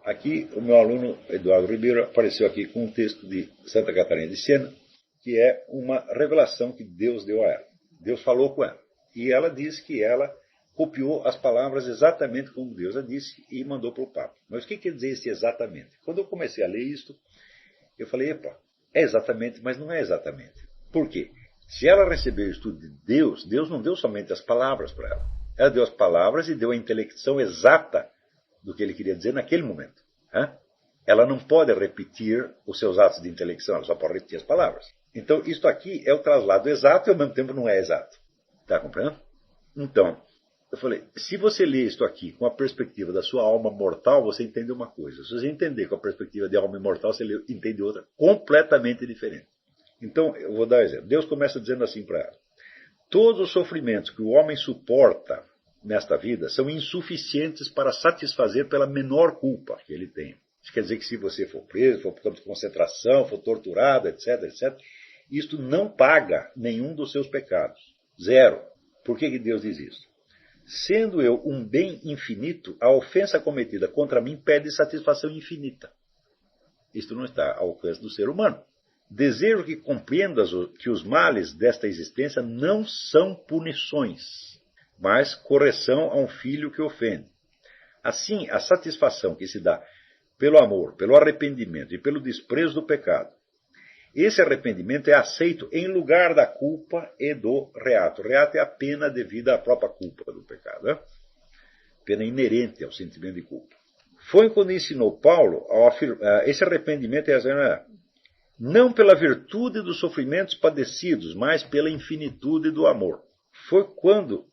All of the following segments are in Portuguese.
Aqui o meu aluno Eduardo Ribeiro apareceu aqui com um texto de Santa Catarina de Siena, que é uma revelação que Deus deu a ela. Deus falou com ela. E ela diz que ela copiou as palavras exatamente como Deus a disse e mandou para o Papa. Mas o que quer dizer esse exatamente? Quando eu comecei a ler isto, eu falei, epa, é exatamente, mas não é exatamente. Por quê? Se ela recebeu o estudo de Deus, Deus não deu somente as palavras para ela. Ela deu as palavras e deu a intelecção exata do que ele queria dizer naquele momento. Ela não pode repetir os seus atos de intelecção, ela só pode repetir as palavras. Então, isto aqui é o traslado exato e ao mesmo tempo não é exato. Está compreendendo? Então, eu falei, se você lê isto aqui com a perspectiva da sua alma mortal, você entende uma coisa. Se você entender com a perspectiva de alma imortal, você entende outra completamente diferente. Então, eu vou dar um exemplo. Deus começa dizendo assim para ela. Todos os sofrimentos que o homem suporta nesta vida são insuficientes para satisfazer pela menor culpa que ele tem. Isso quer dizer que se você for preso, for por campo de concentração, for torturado, etc., etc., isto não paga nenhum dos seus pecados. Zero. Por que Deus diz isso? Sendo eu um bem infinito, a ofensa cometida contra mim pede satisfação infinita. Isto não está ao alcance do ser humano. Desejo que compreendas que os males desta existência não são punições, mas correção a um filho que ofende. Assim, a satisfação que se dá pelo amor, pelo arrependimento e pelo desprezo do pecado, esse arrependimento é aceito em lugar da culpa e do reato. O reato é a pena devida à própria culpa do pecado. Pena inerente ao sentimento de culpa. Foi quando ensinou Paulo, esse arrependimento é não pela virtude dos sofrimentos padecidos, mas pela infinitude do amor. Foi quando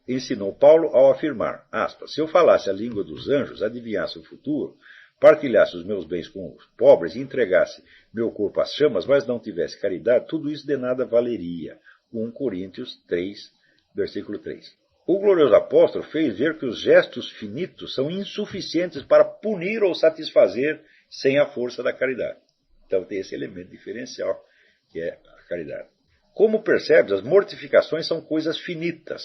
ensinou Paulo ao afirmar, aspas, se eu falasse a língua dos anjos, adivinhasse o futuro, partilhasse os meus bens com os pobres e entregasse meu corpo às chamas, mas não tivesse caridade, tudo isso de nada valeria. 1 Coríntios 3, versículo 3. O glorioso apóstolo fez ver que os gestos finitos são insuficientes para punir ou satisfazer sem a força da caridade. Então tem esse elemento diferencial, que é a caridade. Como percebes, as mortificações são coisas finitas,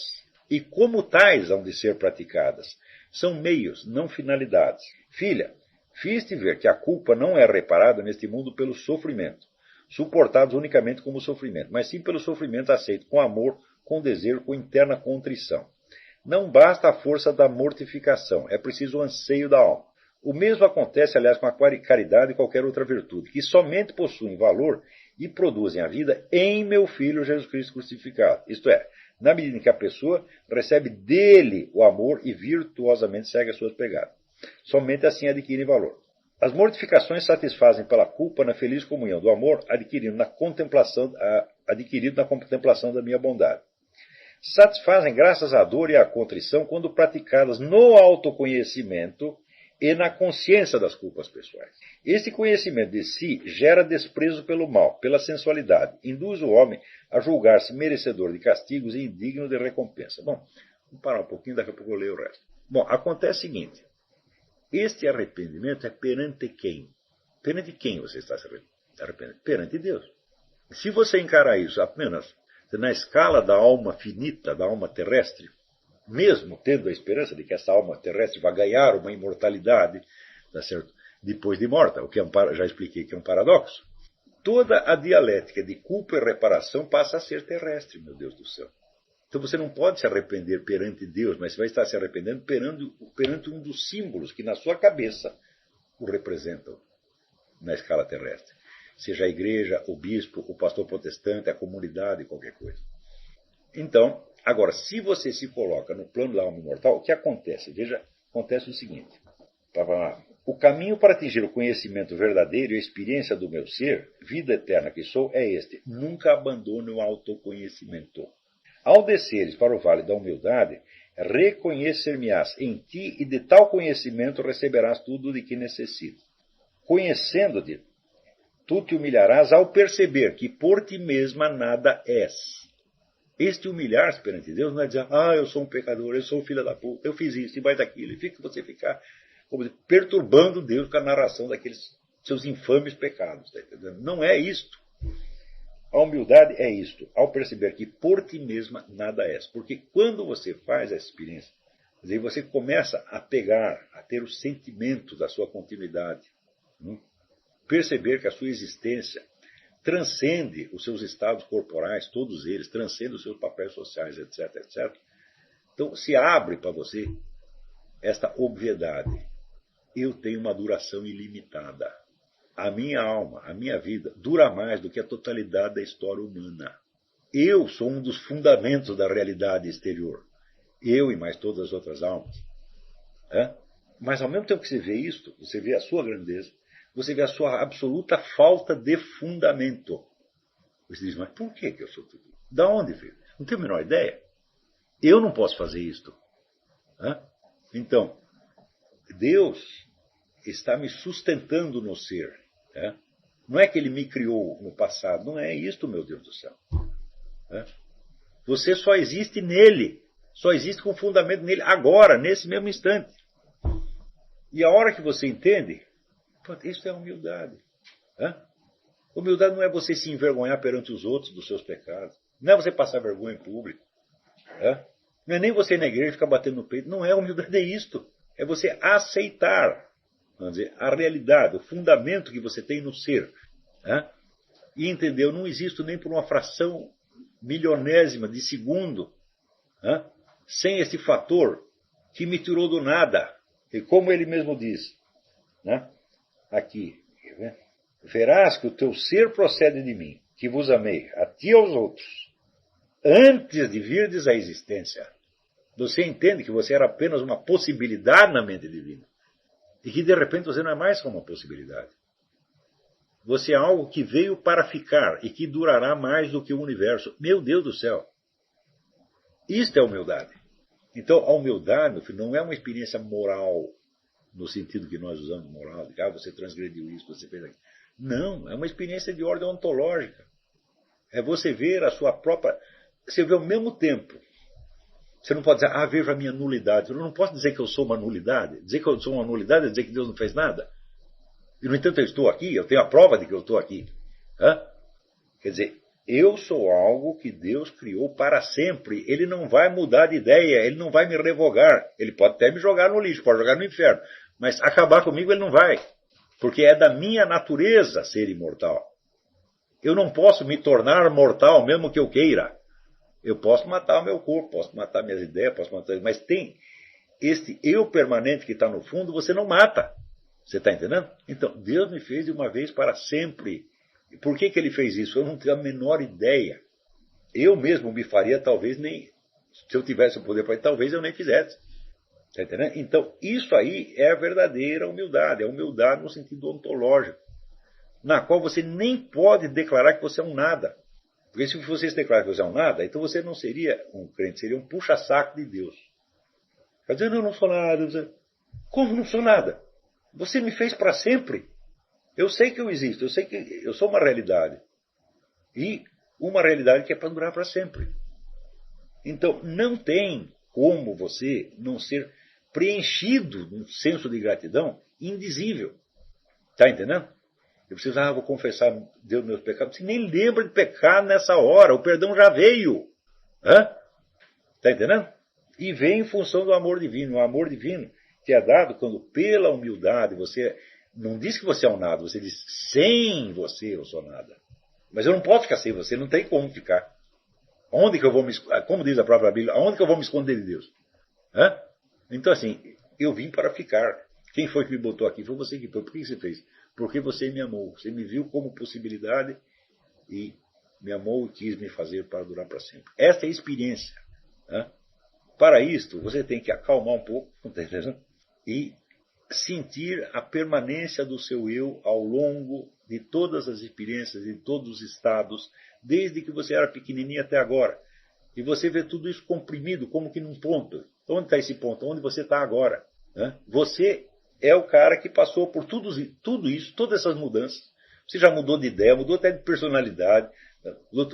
e como tais hão de ser praticadas. São meios, não finalidades. Filha, fiz-te ver que a culpa não é reparada neste mundo pelo sofrimento, suportados unicamente como sofrimento, mas sim pelo sofrimento aceito com amor, com desejo, com interna contrição. Não basta a força da mortificação, é preciso o anseio da alma. O mesmo acontece, aliás, com a caridade e qualquer outra virtude, que somente possuem valor e produzem a vida em meu Filho Jesus Cristo crucificado. Isto é, na medida em que a pessoa recebe dele o amor e virtuosamente segue as suas pegadas. Somente assim adquirem valor. As mortificações satisfazem pela culpa na feliz comunhão do amor adquirido na contemplação da minha bondade. Satisfazem graças à dor e à contrição quando praticadas no autoconhecimento e na consciência das culpas pessoais. Este conhecimento de si gera desprezo pelo mal, pela sensualidade, induz o homem a julgar-se merecedor de castigos e indigno de recompensa. Bom, vamos parar um pouquinho, daqui a pouco eu leio o resto. Bom, acontece o seguinte, este arrependimento é perante quem? Perante quem você está se arrependendo? Perante Deus. Se você encarar isso apenas na escala da alma finita, da alma terrestre, mesmo tendo a esperança de que essa alma terrestre vai ganhar uma imortalidade, tá certo? Depois de morta, o que já expliquei que é um paradoxo, toda a dialética de culpa e reparação passa a ser terrestre, meu Deus do céu. Então você não pode se arrepender perante Deus, mas você vai estar se arrependendo perante um dos símbolos que na sua cabeça o representam na escala terrestre. Seja a igreja, o bispo, o pastor protestante, a comunidade, qualquer coisa. Então, agora, se você se coloca no plano da alma imortal, o que acontece? Veja, acontece o seguinte. O caminho para atingir o conhecimento verdadeiro e a experiência do meu ser, vida eterna que sou, é este. Nunca abandone o autoconhecimento. Ao desceres para o vale da humildade, reconhecer-me-ás em ti e de tal conhecimento receberás tudo de que necessitas. Conhecendo-te, tu te humilharás ao perceber que por ti mesma nada és. Este humilhar-se perante Deus não é dizer, eu sou um pecador, eu sou um filho da puta, eu fiz isso e mais daquilo. E fica você ficar perturbando Deus com a narração daqueles seus infames pecados. Tá entendendo? Não é isto. A humildade é isto, ao perceber que por ti mesma nada és. Porque quando você faz essa experiência Quer dizer, você começa a pegar, a ter o sentimento da sua continuidade. Perceber que a sua existência transcende os seus estados corporais, todos eles, transcende os seus papéis sociais, etc, etc. Então, se abre para você esta obviedade. Eu tenho uma duração ilimitada. A minha alma, a minha vida, dura mais do que a totalidade da história humana. Eu sou um dos fundamentos da realidade exterior. Eu e mais todas as outras almas. Mas ao mesmo tempo que você vê isto, você vê a sua grandeza, você vê a sua absoluta falta de fundamento. Você diz, mas por que eu sou tudo isso? Da onde veio? Não tenho a menor ideia. Eu não posso fazer isto. Então, Deus está me sustentando no ser. Não é que ele me criou no passado. Não é isto, meu Deus do céu. Você só existe nele. Só existe com fundamento nele agora, nesse mesmo instante. E a hora que você entende, isso é humildade. Humildade não é você se envergonhar perante os outros dos seus pecados. Não é você passar vergonha em público. Não é nem você ir na igreja ficar batendo no peito. Não é humildade, é isto. É você aceitar, vamos dizer, a realidade, o fundamento que você tem no ser. E entender, eu não existo nem por uma fração milionésima de segundo, sem esse fator que me tirou do nada. E como ele mesmo diz, aqui, verás que o teu ser procede de mim, que vos amei, a ti e aos outros, antes de virdes à existência. Você entende que você era apenas uma possibilidade na mente divina. E que de repente você não é mais só uma possibilidade. Você é algo que veio para ficar e que durará mais do que o universo. Meu Deus do céu! Isto é humildade. Então, a humildade, meu filho, não é uma experiência moral, no sentido que nós usamos moral, de você transgrediu isso, você fez aquilo. Não, é uma experiência de ordem ontológica. É você ver a sua própria... Você vê ao mesmo tempo. Você não pode dizer, vejo a minha nulidade. Eu não posso dizer que eu sou uma nulidade. Dizer que eu sou uma nulidade é dizer que Deus não fez nada. E, no entanto, eu estou aqui, eu tenho a prova de que eu estou aqui. Quer dizer, eu sou algo que Deus criou para sempre. Ele não vai mudar de ideia, ele não vai me revogar. Ele pode até me jogar no lixo, pode jogar no inferno. Mas acabar comigo ele não vai. Porque é da minha natureza ser imortal. Eu não posso me tornar mortal, mesmo que eu queira. Eu posso matar o meu corpo, posso matar minhas ideias, posso matar... Mas tem este eu permanente que está no fundo, você não mata. Você está entendendo? Então, Deus me fez de uma vez para sempre. E por que ele fez isso? Eu não tenho a menor ideia. Eu mesmo me faria, talvez, nem... Se eu tivesse o poder para talvez eu nem fizesse. Está entendendo? Então, isso aí é a verdadeira humildade. É humildade no sentido ontológico. Na qual você nem pode declarar que você é um nada. Porque se você se declarar que você é um nada, então você não seria um crente, seria um puxa-saco de Deus. Está dizendo, eu não sou nada. Como não sou nada? Você me fez para sempre. Eu sei que eu existo, eu sei que eu sou uma realidade. E uma realidade que é para durar para sempre. Então, não tem como você não ser preenchido de um senso de gratidão indizível. Está entendendo? Eu preciso, vou confessar Deus meus pecados. Você nem lembra de pecar nessa hora, o perdão já veio. Está entendendo? E vem em função do amor divino. O amor divino que é dado quando, pela humildade, você não diz que você é um nada, você diz, sem você eu sou nada. Mas eu não posso ficar sem você, não tem como ficar. Onde que eu vou me, como diz a própria Bíblia, aonde que eu vou me esconder de Deus? Então, assim, eu vim para ficar. Quem foi que me botou aqui? Foi você que foi. Por que você fez? Porque você me amou. Você me viu como possibilidade e me amou e quis me fazer para durar para sempre. Esta é a experiência. Para isto, você tem que acalmar um pouco, e sentir a permanência do seu eu ao longo de todas as experiências, de todos os estados, desde que você era pequenininho até agora. E você vê tudo isso comprimido, como que num ponto. Onde está esse ponto? Onde você está agora? Você é o cara que passou por tudo isso, todas essas mudanças. Você já mudou de ideia, mudou até de personalidade.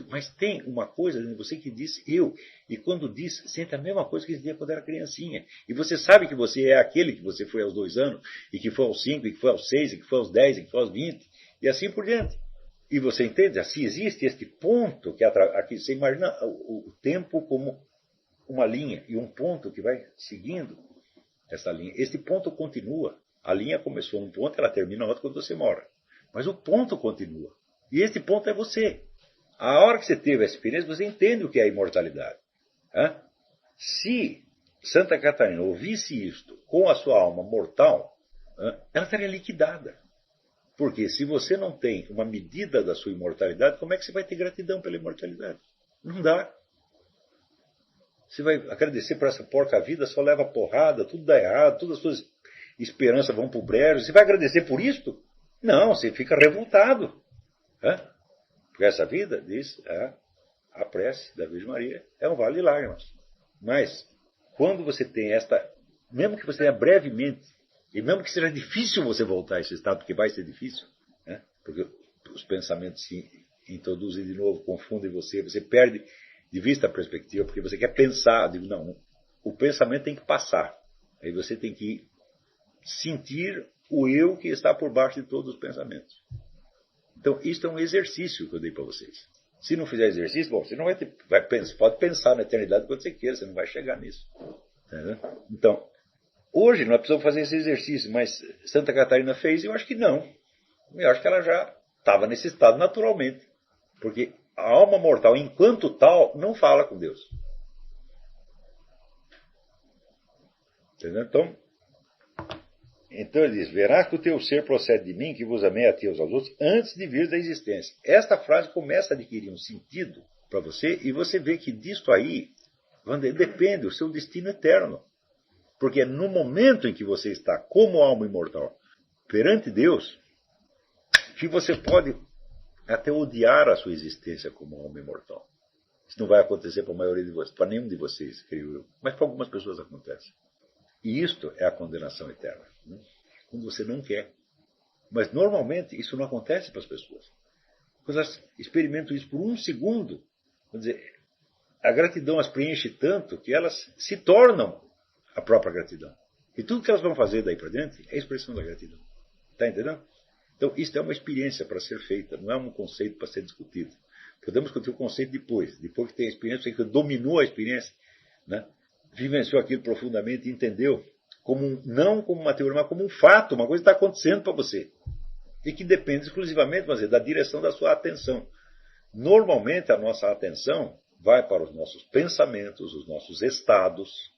Mas tem uma coisa em você que diz eu. E quando diz, sente a mesma coisa que dizia quando era criancinha. E você sabe que você é aquele que você foi aos 2 anos, e que foi aos 5, e que foi aos 6, e que foi aos 10, e que foi aos 20, e assim por diante. E você entende? Assim existe este ponto, que aqui você imagina o tempo como uma linha, e um ponto que vai seguindo, essa linha. Este ponto continua. A linha começou num ponto, ela termina outro quando você morre. Mas o ponto continua. E este ponto é você. A hora que você teve essa experiência, você entende o que é a imortalidade. Se Santa Catarina ouvisse isto com a sua alma mortal, ela estaria liquidada. Porque se você não tem uma medida da sua imortalidade, como é que você vai ter gratidão pela imortalidade? Não dá. Você vai agradecer por essa porca vida, só leva porrada, tudo dá errado, todas as suas esperanças vão para o brejo. Você vai agradecer por isto? Não, você fica revoltado. Porque essa vida, diz a prece da Virgem Maria, é um vale de lágrimas. Mas, quando você tem esta, mesmo que você tenha brevemente, e mesmo que seja difícil você voltar a esse estado, porque vai ser difícil, porque os pensamentos se introduzem de novo, confundem você, você perde de vista a perspectiva, porque você quer pensar. Eu digo, não, o pensamento tem que passar. Aí você tem que sentir o eu que está por baixo de todos os pensamentos. Então, isso é um exercício que eu dei para vocês. Se não fizer exercício, bom, você não vai ter. Pode pensar na eternidade quando você queira, você não vai chegar nisso. Entendeu? Então, hoje nós precisamos fazer esse exercício, mas Santa Catarina fez e eu acho que não. Eu acho que ela já estava nesse estado naturalmente. Porque a alma mortal, enquanto tal, não fala com Deus. Entendeu? Então ele diz, verás que o teu ser procede de mim, que vos amei a ti aos outros, antes de vir da existência. Esta frase começa a adquirir um sentido para você, e você vê que disto aí depende o seu destino eterno. Porque é no momento em que você está como alma imortal perante Deus, que você pode até odiar a sua existência como alma imortal. Isso não vai acontecer para a maioria de vocês, para nenhum de vocês, creio eu. Mas para algumas pessoas acontece. E isto é a condenação eterna. Quando você não quer. Mas normalmente isso não acontece para as pessoas. Quando elas experimentam isso por um segundo, vamos dizer, a gratidão as preenche tanto que elas se tornam a própria gratidão. E tudo que elas vão fazer daí para diante é a expressão da gratidão. Está entendendo? Então, isso é uma experiência para ser feita, não é um conceito para ser discutido. Podemos discutir o conceito depois que tem a experiência, que dominou a experiência, vivenciou aquilo profundamente e entendeu, não como uma teoria, mas como um fato, uma coisa que está acontecendo para você. E que depende exclusivamente, vamos dizer, da direção da sua atenção. Normalmente, a nossa atenção vai para os nossos pensamentos, os nossos estados,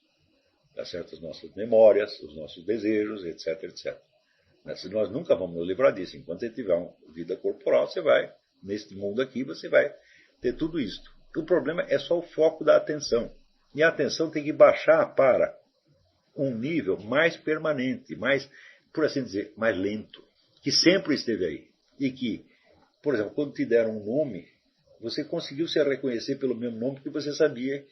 tá certo? As nossas memórias, os nossos desejos, etc, etc. Se nós nunca vamos nos livrar disso. Enquanto você tiver uma vida corporal, você vai, neste mundo aqui, você vai ter tudo isso. O problema é só o foco da atenção. E a atenção tem que baixar para um nível mais permanente, mais, por assim dizer, mais lento, que sempre esteve aí. E que, por exemplo, quando te deram um nome, você conseguiu se reconhecer pelo mesmo nome porque você sabia,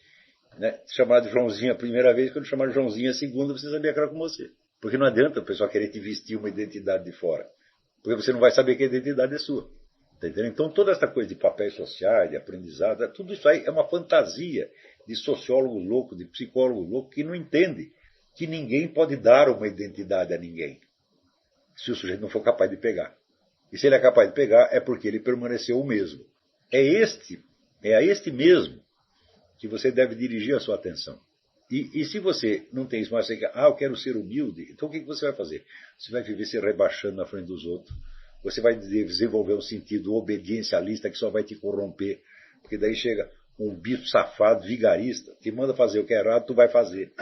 chamar de Joãozinho a primeira vez, quando chamaram Joãozinho a segunda, você sabia que era com você. Porque não adianta o pessoal querer te vestir uma identidade de fora. Porque você não vai saber que a identidade é sua. Tá entendendo? Então toda essa coisa de papéis sociais, de aprendizado, tudo isso aí é uma fantasia de sociólogo louco, de psicólogo louco, que não entende que ninguém pode dar uma identidade a ninguém, se o sujeito não for capaz de pegar. E se ele é capaz de pegar, é porque ele permaneceu o mesmo. É a este mesmo que você deve dirigir a sua atenção. E se você não tem isso, mas você quer, eu quero ser humilde, então o que você vai fazer? Você vai viver se rebaixando na frente dos outros. Você vai desenvolver um sentido obediencialista que só vai te corromper. Porque daí chega um bicho safado, vigarista, que manda fazer o que é errado, tu vai fazer.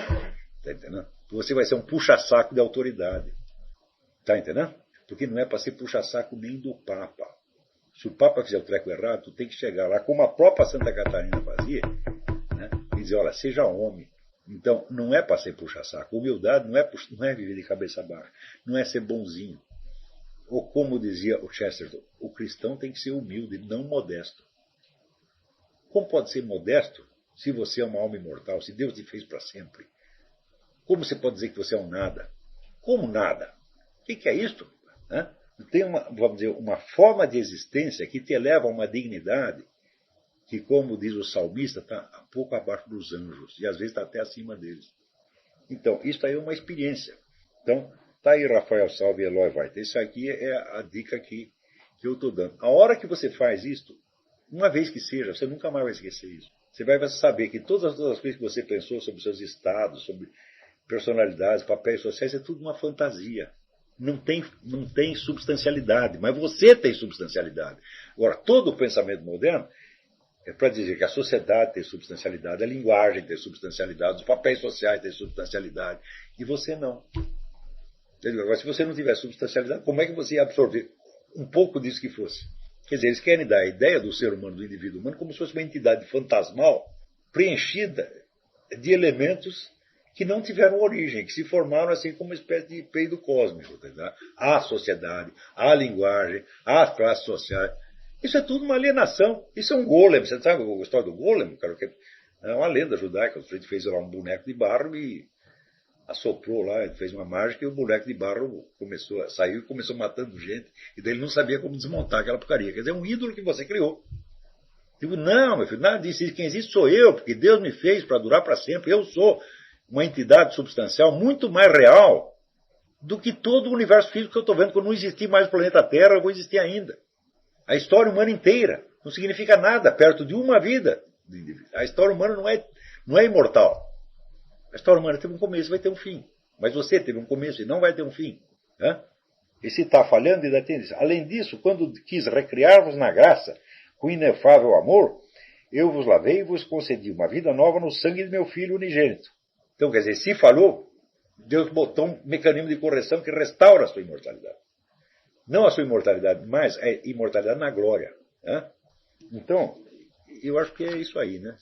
Está entendendo? Você vai ser um puxa-saco de autoridade. Está entendendo? Porque não é para ser puxa-saco nem do Papa. Se o Papa fizer o treco errado, tu tem que chegar lá, como a própria Santa Catarina fazia, e dizer, olha, seja homem. Então, não é para ser puxa-saco. Humildade não é viver de cabeça baixa. Não é ser bonzinho. Ou como dizia o Chesterton, o cristão tem que ser humilde, não modesto. Como pode ser modesto se você é uma alma imortal, se Deus te fez para sempre? Como você pode dizer que você é um nada? Como nada? O que é isto? Tem vamos dizer, uma forma de existência que te eleva a uma dignidade que, como diz o salmista, está um pouco abaixo dos anjos, e às vezes está até acima deles. Então, isso aí é uma experiência. Então, está aí Rafael Salve e Eloy Vaita. Isso aqui é a dica que eu estou dando. A hora que você faz isto, uma vez que seja, você nunca mais vai esquecer isso. Você vai saber que todas as coisas que você pensou sobre seus estados, sobre personalidades, papéis sociais, é tudo uma fantasia. Não tem substancialidade, mas você tem substancialidade. Agora, todo o pensamento moderno é para dizer que a sociedade tem substancialidade, a linguagem tem substancialidade, os papéis sociais têm substancialidade, e você não. Agora, se você não tiver substancialidade, como é que você ia absorver um pouco disso que fosse? Quer dizer, eles querem dar a ideia do ser humano, do indivíduo humano, como se fosse uma entidade fantasmal, preenchida de elementos que não tiveram origem, que se formaram assim como uma espécie de peido cósmico. Tá? A sociedade, a linguagem, as classes sociais. Isso é tudo uma alienação. Isso é um golem. Você sabe a história do golem? Cara, é uma lenda judaica. O sujeito fez lá um boneco de barro e assoprou lá, fez uma mágica e o boneco de barro saiu e começou matando gente. E daí ele não sabia como desmontar aquela porcaria. Quer dizer, é um ídolo que você criou. Digo, não, meu filho, nada disso. Quem existe sou eu, porque Deus me fez para durar para sempre. Eu sou uma entidade substancial muito mais real do que todo o universo físico que eu estou vendo. Quando não existir mais o planeta Terra, eu vou existir ainda. A história humana inteira não significa nada perto de uma vida. A história humana não é imortal. A história humana teve um começo e vai ter um fim. Mas você teve um começo e não vai ter um fim. Né? E se está falhando, ainda tem isso. Além disso, quando quis recriar-vos na graça, com inefável amor, eu vos lavei e vos concedi uma vida nova no sangue de meu Filho unigênito. Então, quer dizer, se falhou, Deus botou um mecanismo de correção que restaura a sua imortalidade. Não a sua imortalidade, mas a imortalidade na glória. Né? Então, eu acho que é isso aí, né?